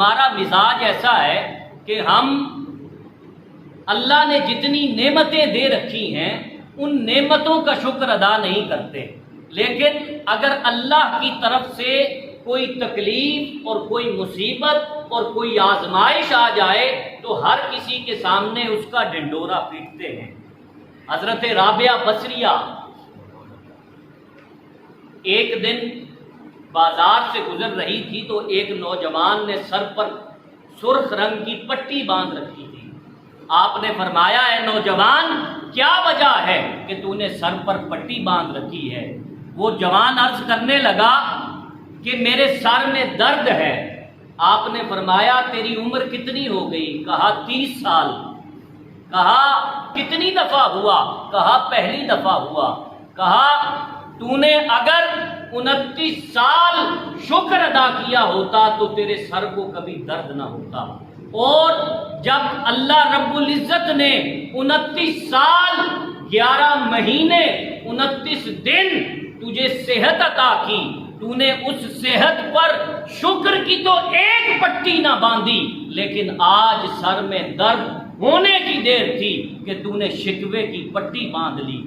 ہمارا مزاج ایسا ہے کہ ہم اللہ نے جتنی نعمتیں دے رکھی ہیں ان نعمتوں کا شکر ادا نہیں کرتے، لیکن اگر اللہ کی طرف سے کوئی تکلیف اور کوئی مصیبت اور کوئی آزمائش آ جائے تو ہر کسی کے سامنے اس کا ڈنڈورا پیٹتے ہیں۔ حضرت رابعہ بصریہ ایک دن بازار سے گزر رہی تھی تو ایک نوجوان نے سر پر سرخ رنگ کی پٹی باندھ رکھی تھی۔ آپ نے فرمایا، اے نوجوان، کیا وجہ ہے کہ تو نے سر پر پٹی باندھ رکھی ہے؟ وہ جوان عرض کرنے لگا کہ میرے سر میں درد ہے۔ آپ نے فرمایا، تیری عمر کتنی ہو گئی؟ کہا 30 سال۔ کہا کتنی دفعہ ہوا؟ کہا پہلی دفعہ ہوا۔ کہا تو نے اگر 29 سال شکر ادا کیا ہوتا تو تیرے سر کو کبھی درد نہ ہوتا۔ اور جب اللہ رب العزت نے 29 سال 11 مہینے 29 دن تجھے صحت عطا کی، تو نے اس صحت پر شکر کی تو ایک پٹی نہ باندھی، لیکن آج سر میں درد ہونے کی دیر تھی کہ تو نے شکوے کی پٹی باندھ لی۔